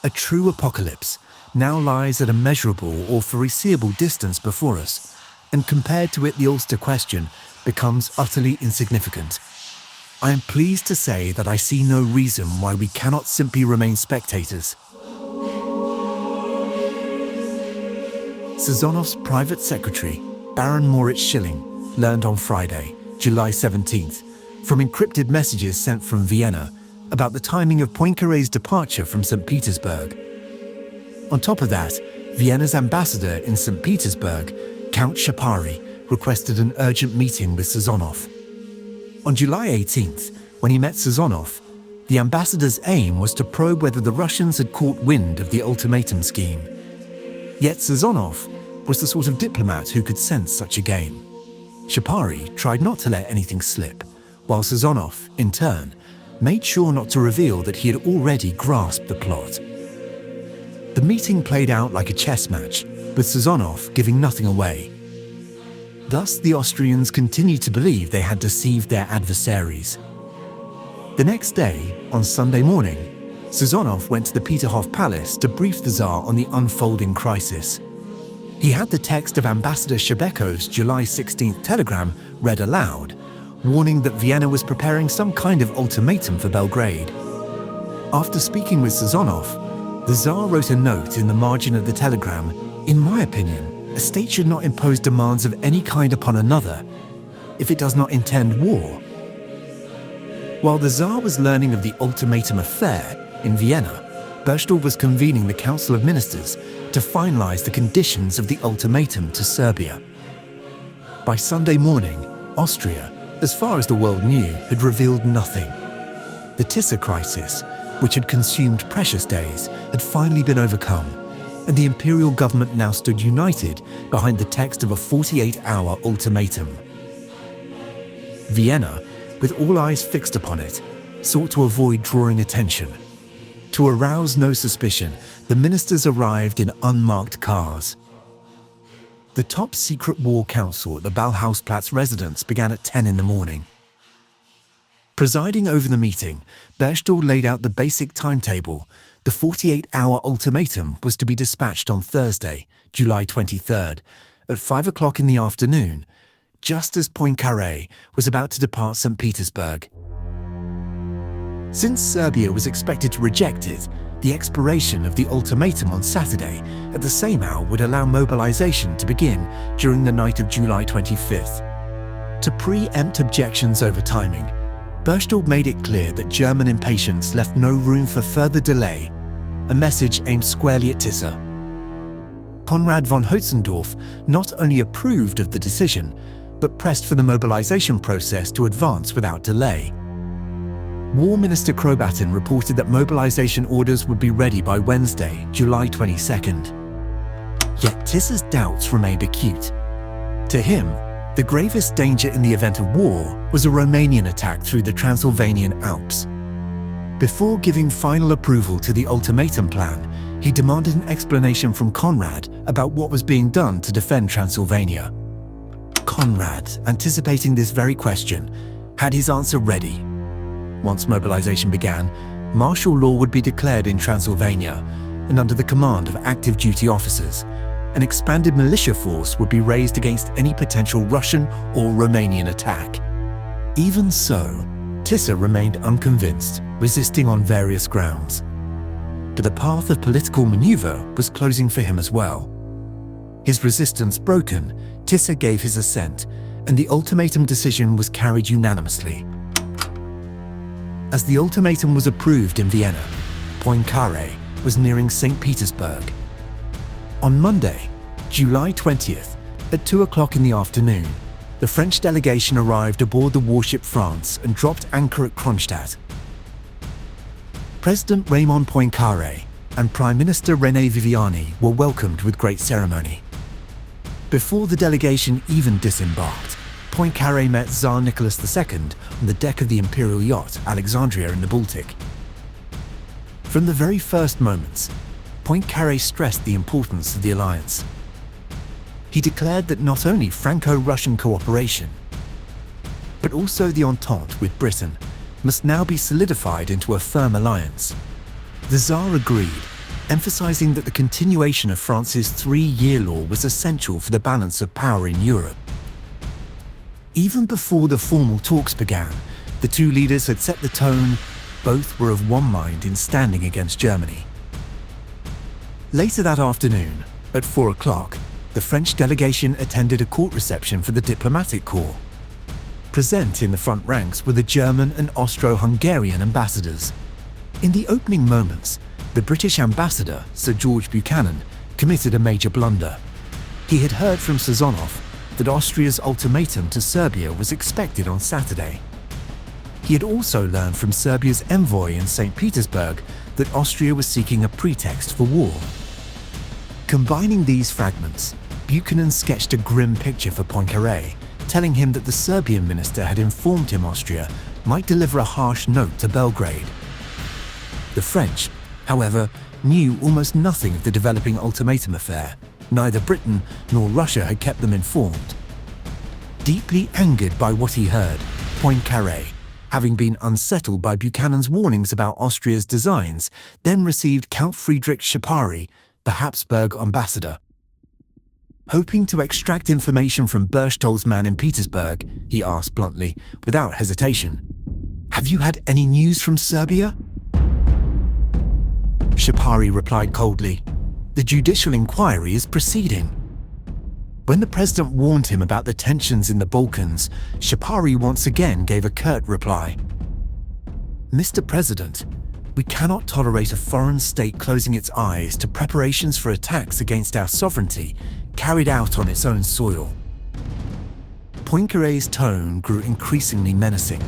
A true apocalypse now lies at a measurable or foreseeable distance before us, and compared to it the Ulster question becomes utterly insignificant. I am pleased to say that I see no reason why we cannot simply remain spectators. Sazonov's private secretary, Baron Moritz Schilling, learned on Friday, July 17th, from encrypted messages sent from Vienna about the timing of Poincaré's departure from St. Petersburg. On top of that, Vienna's ambassador in St. Petersburg, Count Shapari, requested an urgent meeting with Sazonov. On July 18th, when he met Sazonov, the ambassador's aim was to probe whether the Russians had caught wind of the ultimatum scheme. Yet Sazonov was the sort of diplomat who could sense such a game. Shapari tried not to let anything slip, while Sazonov, in turn, made sure not to reveal that he had already grasped the plot. The meeting played out like a chess match, with Sazonov giving nothing away. Thus, the Austrians continued to believe they had deceived their adversaries. The next day, on Sunday morning, Sazonov went to the Peterhof Palace to brief the Tsar on the unfolding crisis. He had the text of Ambassador Shebeko's July 16th telegram read aloud, warning that Vienna was preparing some kind of ultimatum for Belgrade. After speaking with Sazonov, the Tsar wrote a note in the margin of the telegram: "In my opinion, a state should not impose demands of any kind upon another if it does not intend war." While the Tsar was learning of the ultimatum affair in Vienna, Berchtold was convening the Council of Ministers to finalize the conditions of the ultimatum to Serbia. By Sunday morning, Austria, as far as the world knew, had revealed nothing. The Tisza crisis, which had consumed precious days, had finally been overcome, and the imperial government now stood united behind the text of a 48-hour ultimatum. Vienna, with all eyes fixed upon it, sought to avoid drawing attention. To arouse no suspicion, the ministers arrived in unmarked cars. The top-secret war council at the Ballhausplatz residence began at 10 in the morning. Presiding over the meeting, Berchtold laid out the basic timetable. The 48-hour ultimatum was to be dispatched on Thursday, July 23rd, at 5 o'clock in the afternoon, just as Poincaré was about to depart St. Petersburg. Since Serbia was expected to reject it, the expiration of the ultimatum on Saturday at the same hour would allow mobilization to begin during the night of July 25th. To preempt objections over timing, Berchtold made it clear that German impatience left no room for further delay, a message aimed squarely at Tisza. Konrad von Hötzendorf not only approved of the decision, but pressed for the mobilization process to advance without delay. War Minister Krobatin reported that mobilization orders would be ready by Wednesday, July 22nd. Yet Tisza's doubts remained acute. To him, the gravest danger in the event of war was a Romanian attack through the Transylvanian Alps. Before giving final approval to the ultimatum plan, he demanded an explanation from Konrad about what was being done to defend Transylvania. Konrad, anticipating this very question, had his answer ready. Once mobilization began, martial law would be declared in Transylvania, and under the command of active duty officers, an expanded militia force would be raised against any potential Russian or Romanian attack. Even so, Tisza remained unconvinced, resisting on various grounds. But the path of political maneuver was closing for him as well. His resistance broken, Tisza gave his assent, and the ultimatum decision was carried unanimously. As the ultimatum was approved in Vienna, Poincare was nearing St. Petersburg. On Monday, July 20th, at 2 o'clock in the afternoon, the French delegation arrived aboard the warship France and dropped anchor at Kronstadt. President Raymond Poincaré and Prime Minister René Viviani were welcomed with great ceremony. Before the delegation even disembarked, Poincaré met Tsar Nicholas II on the deck of the imperial yacht Alexandria in the Baltic. From the very first moments, Poincaré stressed the importance of the alliance. He declared that not only Franco-Russian cooperation, but also the Entente with Britain must now be solidified into a firm alliance. The Tsar agreed, emphasizing that the continuation of France's 3-year law was essential for the balance of power in Europe. Even before the formal talks began, the two leaders had set the tone. Both were of one mind in standing against Germany. Later that afternoon, at 4 o'clock, the French delegation attended a court reception for the diplomatic corps. Present in the front ranks were the German and Austro-Hungarian ambassadors. In the opening moments, the British ambassador, Sir George Buchanan, committed a major blunder. He had heard from Sazonov that Austria's ultimatum to Serbia was expected on Saturday. He had also learned from Serbia's envoy in St. Petersburg that Austria was seeking a pretext for war. Combining these fragments, Buchanan sketched a grim picture for Poincare, telling him that the Serbian minister had informed him Austria might deliver a harsh note to Belgrade. The French, however, knew almost nothing of the developing ultimatum affair. Neither Britain nor Russia had kept them informed. Deeply angered by what he heard, Poincare, having been unsettled by Buchanan's warnings about Austria's designs, then received Count Friedrich Schapari, the Habsburg ambassador. Hoping to extract information from Berchtold's man in Petersburg, he asked bluntly, without hesitation, "Have you had any news from Serbia?" Schapari replied coldly, "The judicial inquiry is proceeding." When the president warned him about the tensions in the Balkans, Schapari once again gave a curt reply. "Mr. President, we cannot tolerate a foreign state closing its eyes to preparations for attacks against our sovereignty carried out on its own soil." Poincaré's tone grew increasingly menacing.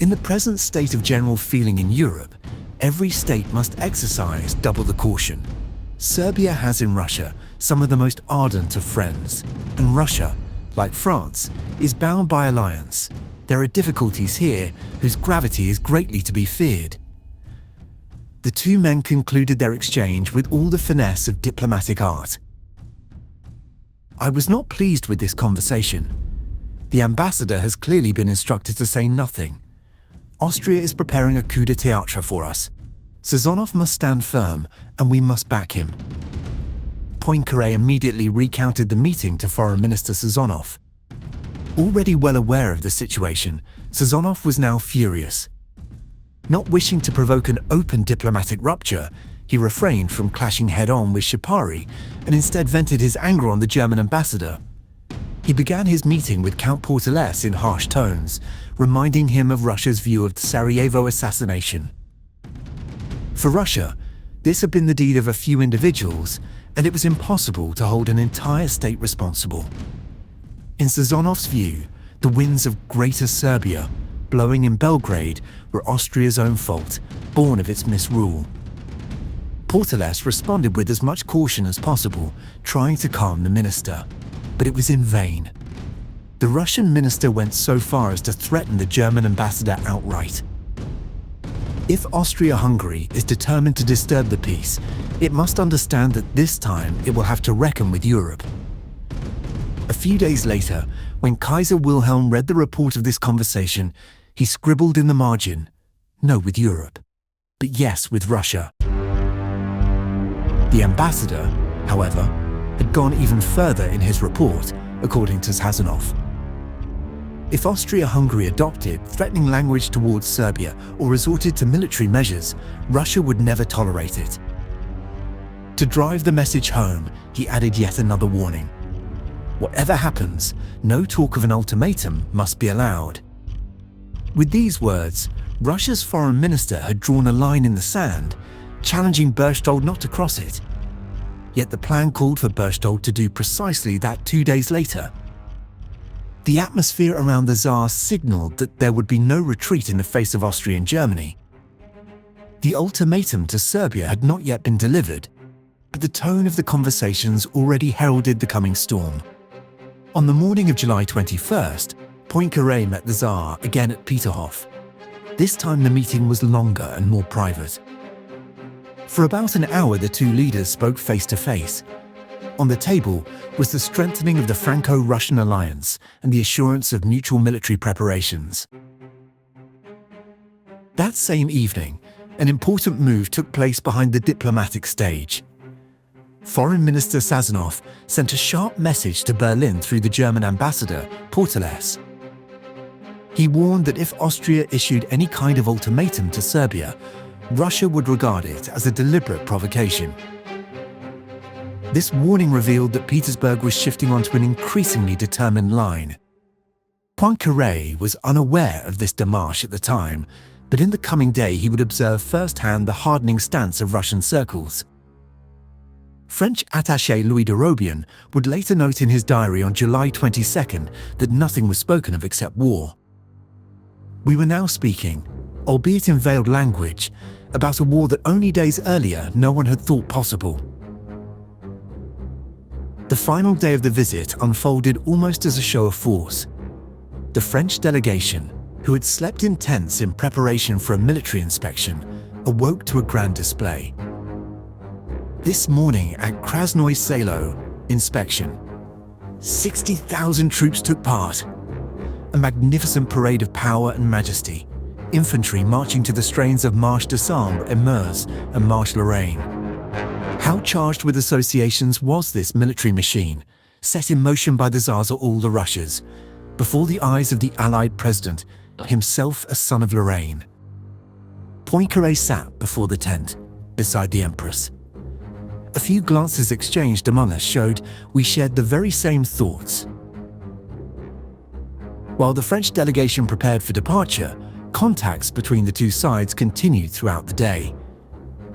In the present state of general feeling in Europe, every state must exercise double the caution. Serbia has in Russia some of the most ardent of friends, and Russia, like France, is bound by alliance. There are difficulties here whose gravity is greatly to be feared. The two men concluded their exchange with all the finesse of diplomatic art. I was not pleased with this conversation. The ambassador has clearly been instructed to say nothing. Austria is preparing a coup de théâtre for us. Sazonov must stand firm, and we must back him. Poincare immediately recounted the meeting to Foreign Minister Sazonov. Already well aware of the situation, Sazonov was now furious. Not wishing to provoke an open diplomatic rupture, he refrained from clashing head-on with Schapari and instead vented his anger on the German ambassador. He began his meeting with Count Portales in harsh tones, reminding him of Russia's view of the Sarajevo assassination. For Russia, this had been the deed of a few individuals, and it was impossible to hold an entire state responsible. In Sazonov's view, the winds of Greater Serbia, blowing in Belgrade, were Austria's own fault, born of its misrule. Portales responded with as much caution as possible, trying to calm the minister, but it was in vain. The Russian minister went so far as to threaten the German ambassador outright. If Austria-Hungary is determined to disturb the peace, it must understand that this time it will have to reckon with Europe. A few days later, when Kaiser Wilhelm read the report of this conversation, he scribbled in the margin, "No with Europe, but yes with Russia." The ambassador, however, had gone even further in his report, according to Sazonov. If Austria-Hungary adopted threatening language towards Serbia or resorted to military measures, Russia would never tolerate it. To drive the message home, he added yet another warning. Whatever happens, no talk of an ultimatum must be allowed. With these words, Russia's foreign minister had drawn a line in the sand, challenging Berchtold not to cross it. Yet the plan called for Berchtold to do precisely that 2 days later. The atmosphere around the Tsar signaled that there would be no retreat in the face of Austrian Germany. The ultimatum to Serbia had not yet been delivered, but the tone of the conversations already heralded the coming storm. On the morning of July 21st, Poincare met the Tsar again at Peterhof. This time the meeting was longer and more private. For about an hour the two leaders spoke face to face. On the table was the strengthening of the Franco-Russian alliance and the assurance of mutual military preparations. That same evening, an important move took place behind the diplomatic stage. Foreign Minister Sazonov sent a sharp message to Berlin through the German ambassador, Portales. He warned that if Austria issued any kind of ultimatum to Serbia, Russia would regard it as a deliberate provocation. This warning revealed that Petersburg was shifting onto an increasingly determined line. Poincare was unaware of this démarche at the time, but in the coming day he would observe firsthand the hardening stance of Russian circles. French attaché Louis de Robian would later note in his diary on July 22nd that nothing was spoken of except war. We were now speaking, albeit in veiled language, about a war that only days earlier no one had thought possible. The final day of the visit unfolded almost as a show of force. The French delegation, who had slept in tents in preparation for a military inspection, awoke to a grand display. This morning at Krasnoye Selo, inspection. 60,000 troops took part. A magnificent parade of power and majesty. Infantry marching to the strains of Marche de Sambre et Meuse and Marche Lorraine. How charged with associations was this military machine, set in motion by the Tsars of all the Russias, before the eyes of the Allied president, himself a son of Lorraine? Poincare sat before the tent, beside the Empress. A few glances exchanged among us showed we shared the very same thoughts. While the French delegation prepared for departure, contacts between the two sides continued throughout the day.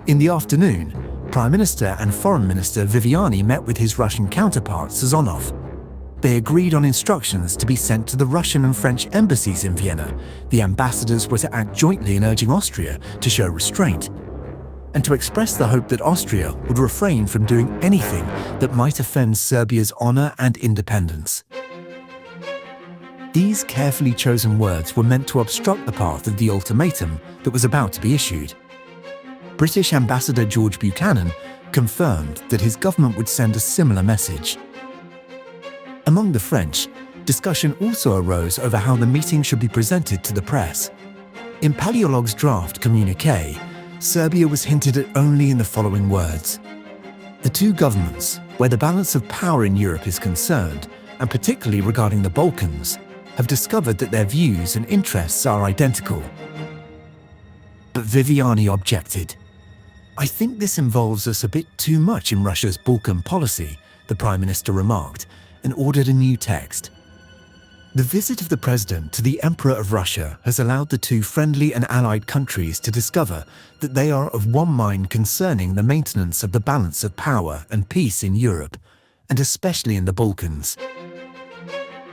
In the afternoon, Prime Minister and Foreign Minister Viviani met with his Russian counterpart Sazonov. They agreed on instructions to be sent to the Russian and French embassies in Vienna. The ambassadors were to act jointly in urging Austria to show restraint, and to express the hope that Austria would refrain from doing anything that might offend Serbia's honor and independence. These carefully chosen words were meant to obstruct the path of the ultimatum that was about to be issued. British Ambassador George Buchanan confirmed that his government would send a similar message. Among the French, discussion also arose over how the meeting should be presented to the press. In Paleolog's draft communiqué, Serbia was hinted at only in the following words: "The two governments, where the balance of power in Europe is concerned, and particularly regarding the Balkans, have discovered that their views and interests are identical." But Viviani objected. "I think this involves us a bit too much in Russia's Balkan policy," the Prime Minister remarked, and ordered a new text. The visit of the President to the Emperor of Russia has allowed the two friendly and allied countries to discover that they are of one mind concerning the maintenance of the balance of power and peace in Europe, and especially in the Balkans.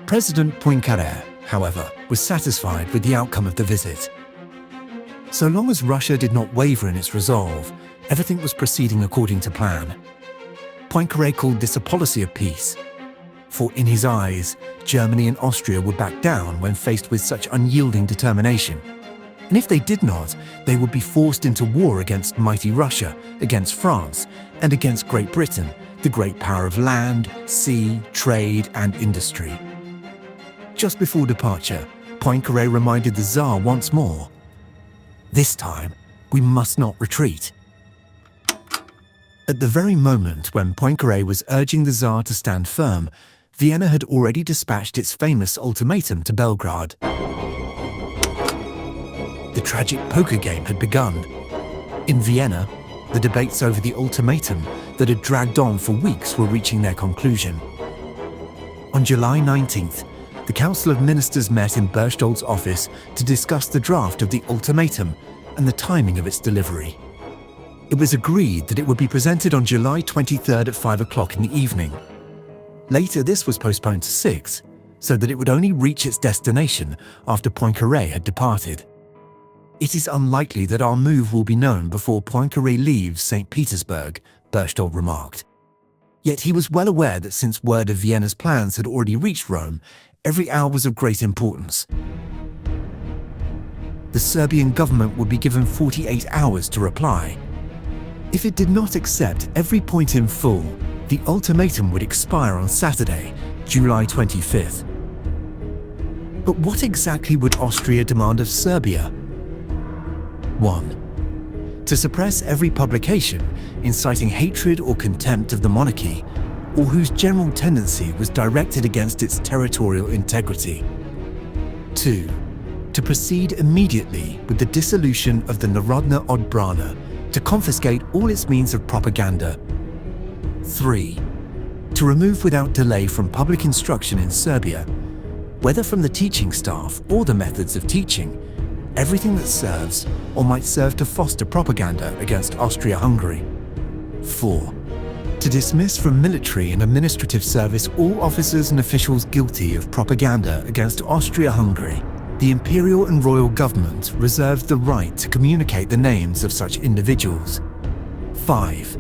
President Poincaré, however, was satisfied with the outcome of the visit. So long as Russia did not waver in its resolve, everything was proceeding according to plan. Poincaré called this a policy of peace, for in his eyes, Germany and Austria would back down when faced with such unyielding determination. And if they did not, they would be forced into war against mighty Russia, against France, and against Great Britain, the great power of land, sea, trade, and industry. Just before departure, Poincare reminded the Tsar once more, "This time, we must not retreat." At the very moment when Poincare was urging the Tsar to stand firm, Vienna had already dispatched its famous ultimatum to Belgrade. The tragic poker game had begun. In Vienna, the debates over the ultimatum that had dragged on for weeks were reaching their conclusion. On July 19th, the Council of Ministers met in Berchtold's office to discuss the draft of the ultimatum and the timing of its delivery. It was agreed that it would be presented on July 23rd at 5 o'clock in the evening. Later, this was postponed to 6, so that it would only reach its destination after Poincare had departed. "It is unlikely that our move will be known before Poincare leaves St. Petersburg," Berchtold remarked. Yet he was well aware that since word of Vienna's plans had already reached Rome, every hour was of great importance. The Serbian government would be given 48 hours to reply. If it did not accept every point in full, the ultimatum would expire on Saturday, July 25th. But what exactly would Austria demand of Serbia? 1. to suppress every publication inciting hatred or contempt of the monarchy, or whose general tendency was directed against its territorial integrity. 2. To proceed immediately with the dissolution of the Narodna Odbrana, to confiscate all its means of propaganda. 3. To remove without delay from public instruction in Serbia, whether from the teaching staff or the methods of teaching, everything that serves or might serve to foster propaganda against Austria-Hungary. 4. To dismiss from military and administrative service all officers and officials guilty of propaganda against Austria-Hungary. The imperial and royal government reserved the right to communicate the names of such individuals. 5.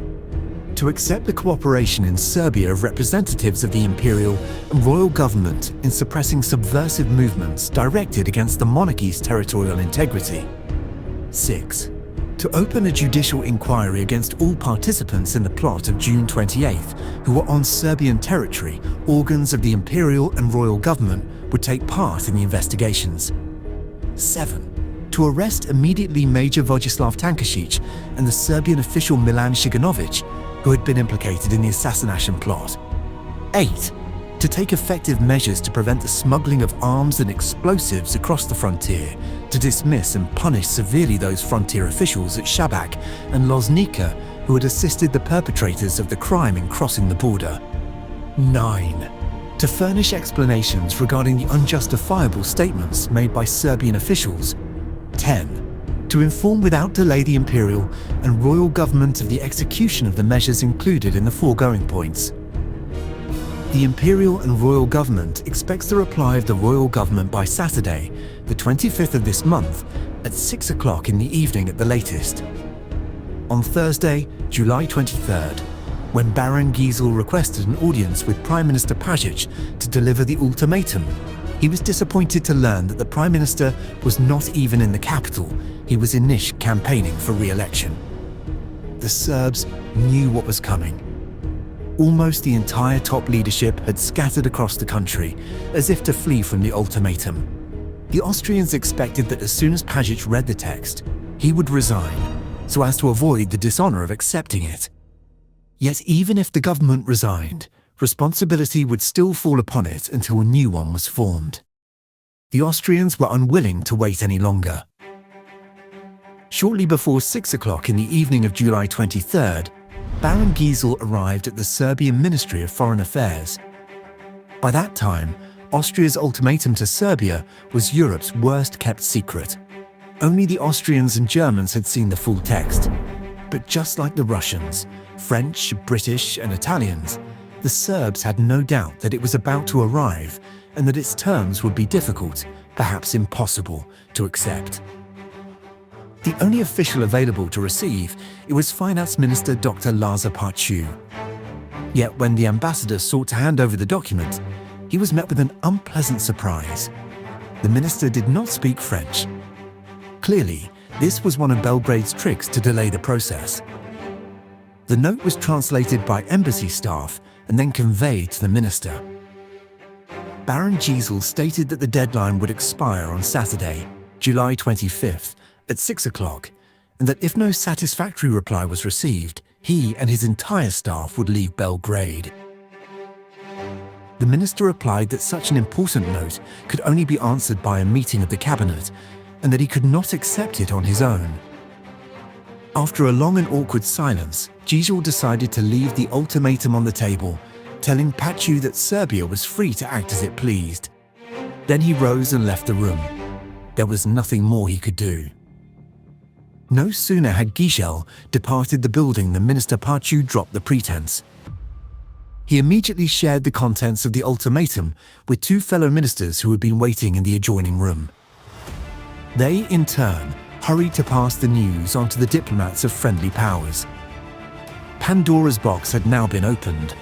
To accept the cooperation in Serbia of representatives of the imperial and royal government in suppressing subversive movements directed against the monarchy's territorial integrity. 6. To open a judicial inquiry against all participants in the plot of June 28th who were on Serbian territory. Organs of the imperial and royal government would take part in the investigations. 7. To arrest immediately Major Vojislav Tankasic and the Serbian official Milan Shiganovic, who had been implicated in the assassination plot. 8. To take effective measures to prevent the smuggling of arms and explosives across the frontier, to dismiss and punish severely those frontier officials at Shabak and Loznica who had assisted the perpetrators of the crime in crossing the border. 9. To furnish explanations regarding the unjustifiable statements made by Serbian officials. 10. To inform without delay the imperial and royal government of the execution of the measures included in the foregoing points. The imperial and royal government expects the reply of the royal government by Saturday, the 25th of this month, at 6 o'clock in the evening at the latest. On Thursday, July 23rd, when Baron Giesel requested an audience with Prime Minister Pašić to deliver the ultimatum, he was disappointed to learn that the Prime Minister was not even in the capital. He was in Niš campaigning for re-election. The Serbs knew what was coming. Almost the entire top leadership had scattered across the country, as if to flee from the ultimatum. The Austrians expected that as soon as Pašić read the text, he would resign, so as to avoid the dishonor of accepting it. Yet even if the government resigned, responsibility would still fall upon it until a new one was formed. The Austrians were unwilling to wait any longer. Shortly before 6 o'clock in the evening of July 23rd, Baron Giesel arrived at the Serbian Ministry of Foreign Affairs. By that time, Austria's ultimatum to Serbia was Europe's worst-kept secret. Only the Austrians and Germans had seen the full text. But just like the Russians, French, British, and Italians, the Serbs had no doubt that it was about to arrive and that its terms would be difficult, perhaps impossible, to accept. The only official available to receive, it was Finance Minister Dr. Lazar Paciu. Yet when the ambassador sought to hand over the document, he was met with an unpleasant surprise. The minister did not speak French. Clearly, this was one of Belgrade's tricks to delay the process. The note was translated by embassy staff and then conveyed to the minister. Baron Giesel stated that the deadline would expire on Saturday, July 25th, at 6 o'clock, and that if no satisfactory reply was received, he and his entire staff would leave Belgrade. The minister replied that such an important note could only be answered by a meeting of the cabinet, and that he could not accept it on his own. After a long and awkward silence, Giesel decided to leave the ultimatum on the table, telling Paciu that Serbia was free to act as it pleased. Then he rose and left the room. There was nothing more he could do. No sooner had Giesel departed the building than Minister Paciu dropped the pretense. He immediately shared the contents of the ultimatum with two fellow ministers who had been waiting in the adjoining room. They, in turn, hurried to pass the news on to the diplomats of friendly powers. Pandora's box had now been opened.